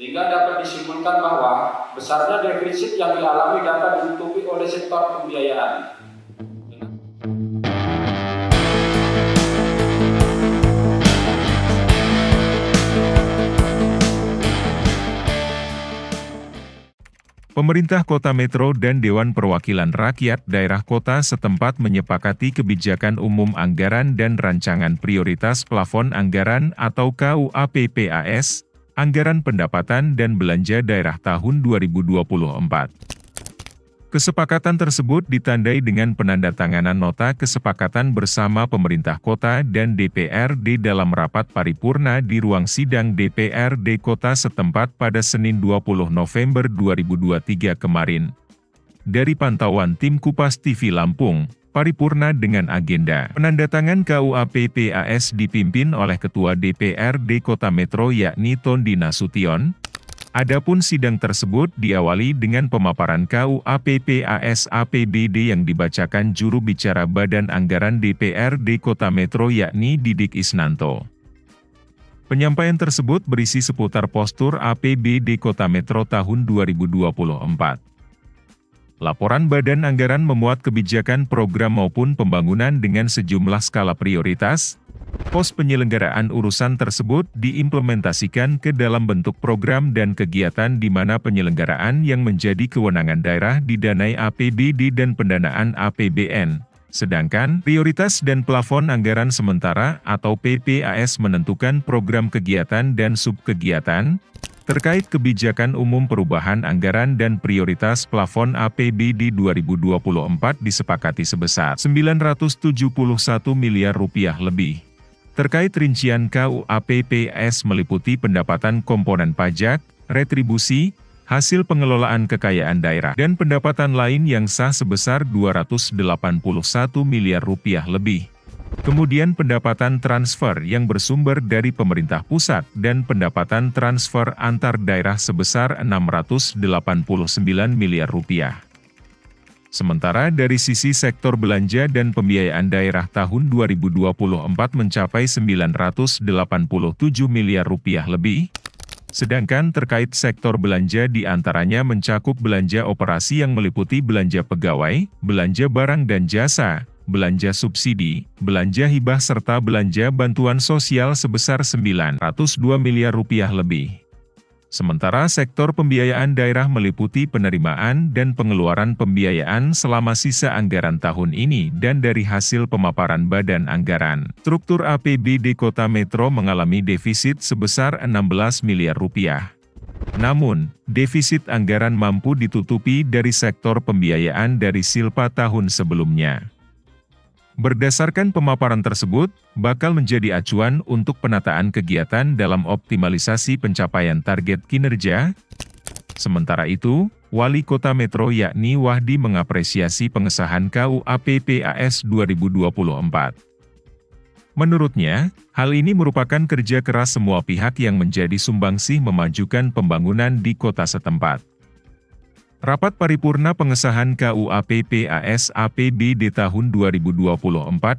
sehingga dapat disimpulkan bahwa besarnya defisit yang dialami dapat ditutupi oleh sektor pembiayaan. Pemerintah Kota Metro dan Dewan Perwakilan Rakyat Daerah Kota setempat menyepakati kebijakan umum anggaran dan rancangan prioritas plafon anggaran atau KUAPPAS, Anggaran Pendapatan dan Belanja Daerah tahun 2024. Kesepakatan tersebut ditandai dengan penandatanganan nota kesepakatan bersama pemerintah kota dan DPRD dalam rapat paripurna di ruang sidang DPRD Kota setempat pada Senin 20 November 2023 kemarin. Dari pantauan tim Kupas TV Lampung, paripurna dengan agenda penandatangan KUAPPAS dipimpin oleh Ketua DPRD Kota Metro yakni Tondi Nasution. Adapun sidang tersebut diawali dengan pemaparan KUAPPAS APBD yang dibacakan juru bicara Badan Anggaran DPRD Kota Metro yakni Didik Isnanto. Penyampaian tersebut berisi seputar postur APBD Kota Metro tahun 2024. Laporan Badan Anggaran memuat kebijakan program maupun pembangunan dengan sejumlah skala prioritas. Pos penyelenggaraan urusan tersebut diimplementasikan ke dalam bentuk program dan kegiatan di mana penyelenggaraan yang menjadi kewenangan daerah didanai APBD dan pendanaan APBN. Sedangkan prioritas dan plafon anggaran sementara atau PPAS menentukan program kegiatan dan subkegiatan. Terkait kebijakan umum perubahan anggaran dan prioritas plafon APBD 2024 disepakati sebesar Rp971 miliar lebih. Terkait rincian KUAPPAS meliputi pendapatan komponen pajak, retribusi, hasil pengelolaan kekayaan daerah, dan pendapatan lain yang sah sebesar Rp281 miliar lebih. Kemudian pendapatan transfer yang bersumber dari pemerintah pusat dan pendapatan transfer antar daerah sebesar Rp689 miliar. Sementara dari sisi sektor belanja dan pembiayaan daerah tahun 2024 mencapai Rp987 miliar lebih. Sedangkan terkait sektor belanja diantaranya mencakup belanja operasi yang meliputi belanja pegawai, belanja barang dan jasa, belanja subsidi, belanja hibah serta belanja bantuan sosial sebesar Rp902 miliar lebih. Sementara sektor pembiayaan daerah meliputi penerimaan dan pengeluaran pembiayaan selama sisa anggaran tahun ini dan dari hasil pemaparan Badan Anggaran. Struktur APBD Kota Metro mengalami defisit sebesar Rp16 miliar. Namun, defisit anggaran mampu ditutupi dari sektor pembiayaan dari silpa tahun sebelumnya. Berdasarkan pemaparan tersebut, bakal menjadi acuan untuk penataan kegiatan dalam optimalisasi pencapaian target kinerja. Sementara itu, Wali Kota Metro yakni Wahdi mengapresiasi pengesahan KUAPPAS 2024. Menurutnya, hal ini merupakan kerja keras semua pihak yang menjadi sumbangsih memajukan pembangunan di kota setempat. Rapat paripurna pengesahan KUAPPAS APBD tahun 2024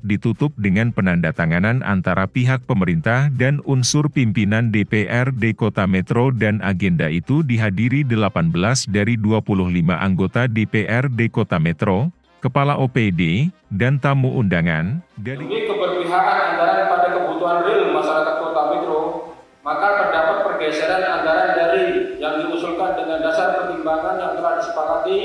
ditutup dengan penandatanganan antara pihak pemerintah dan unsur pimpinan DPRD Kota Metro dan agenda itu dihadiri 18 dari 25 anggota DPRD Kota Metro, Kepala OPD, dan tamu undangan. Demi keberpihakan anggaran pada kebutuhan real masyarakat Kota Metro, maka terdapat pergeseran anggaran dari yang diusulkan dengan dasar pertimbangan yang telah disepakati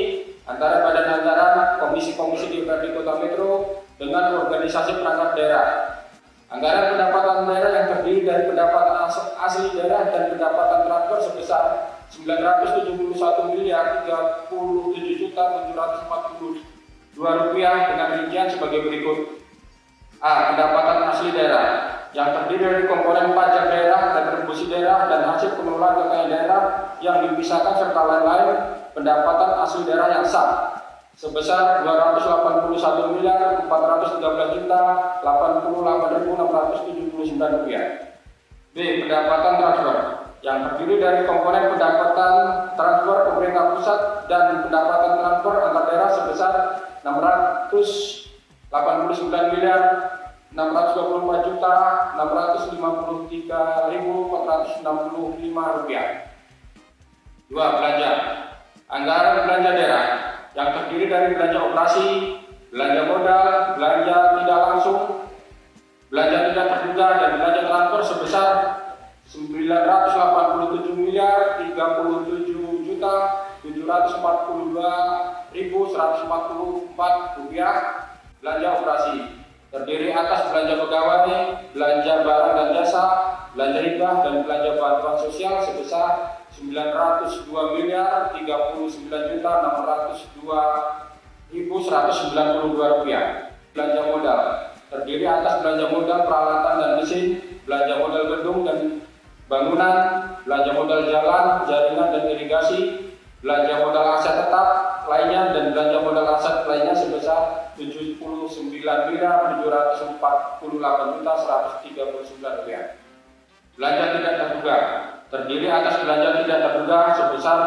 antara Badan Anggaran, Komisi-Komisi DPRD Kota Metro, dengan organisasi perangkat daerah. Anggaran pendapatan daerah yang terdiri dari pendapatan asli daerah dan pendapatan transfer sebesar Rp971 miliar Rp37.742 dengan rincian sebagai berikut. A. Pendapatan asli daerah yang terdiri dari komponen pajak daerah, retribusi daerah, dan hasil pengelolaan kekayaan daerah yang dipisahkan serta lain-lain pendapatan asli daerah yang sah sebesar Rp281.413.88.679. B. Pendapatan transfer yang terdiri dari komponen pendapatan transfer pemerintah pusat dan pendapatan transfer antar daerah sebesar Rp689.624.653.465. Dua, belanja. Anggaran belanja daerah yang terdiri dari belanja operasi, belanja modal, belanja tidak langsung, belanja tidak terduga, dan belanja transfer sebesar 987 miliar 37 juta 742.144 rupiah. Belanja operasi terdiri atas belanja pegawai, belanja barang dan jasa, belanja hibah, dan belanja bantuan sosial sebesar 902 miliar 39.602.192 rupiah. Belanja modal terdiri atas belanja modal peralatan dan mesin, belanja modal gedung dan bangunan, belanja modal jalan, jaringan dan irigasi, belanja modal aset tetap lainnya, dan belanja modal aset lainnya sebesar 79.748.139 rupiah. Belanja tidak terduga terdiri atas belanja tidak terduga sebesar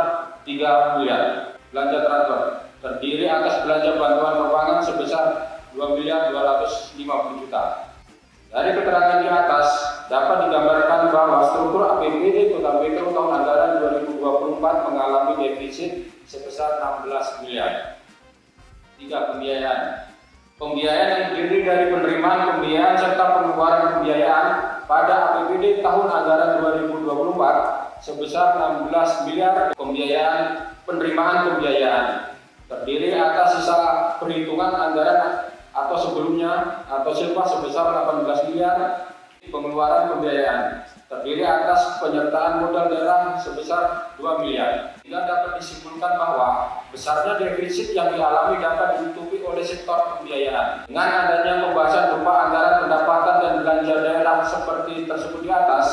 3 miliar. Belanja transfer terdiri atas belanja bantuan keuangan sebesar 2.250 juta. Dari keterangan di atas dapat digambarkan bahwa struktur APBD Kota Metro tahun anggaran 2024 mengalami defisit sebesar 16 miliar. 3. Pembiayaan. Pembiayaan yang terdiri dari penerimaan pembiayaan serta pengeluaran pembiayaan pada APBD tahun anggaran 2024 sebesar 16 miliar. Pembiayaan penerimaan pembiayaan terdiri atas sisa perhitungan anggaran atau sebelumnya atau silpa sebesar 18 miliar. Pengeluaran pembiayaan terdiri atas penyertaan modal daerah sebesar 2 miliar. Sehingga dapat disimpulkan bahwa besarnya defisit yang dialami dapat ditutupi oleh sektor pembiayaan. Dengan adanya pembahasan berupa anggaran pendapatan dan belanja daerah seperti tersebut di atas,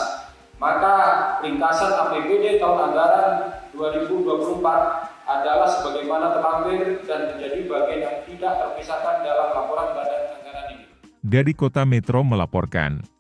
maka ringkasan APBD tahun anggaran 2024 adalah sebagaimana terlampir dan menjadi bagian yang tidak terpisahkan dalam laporan Badan Anggaran ini. Dari Kota Metro melaporkan.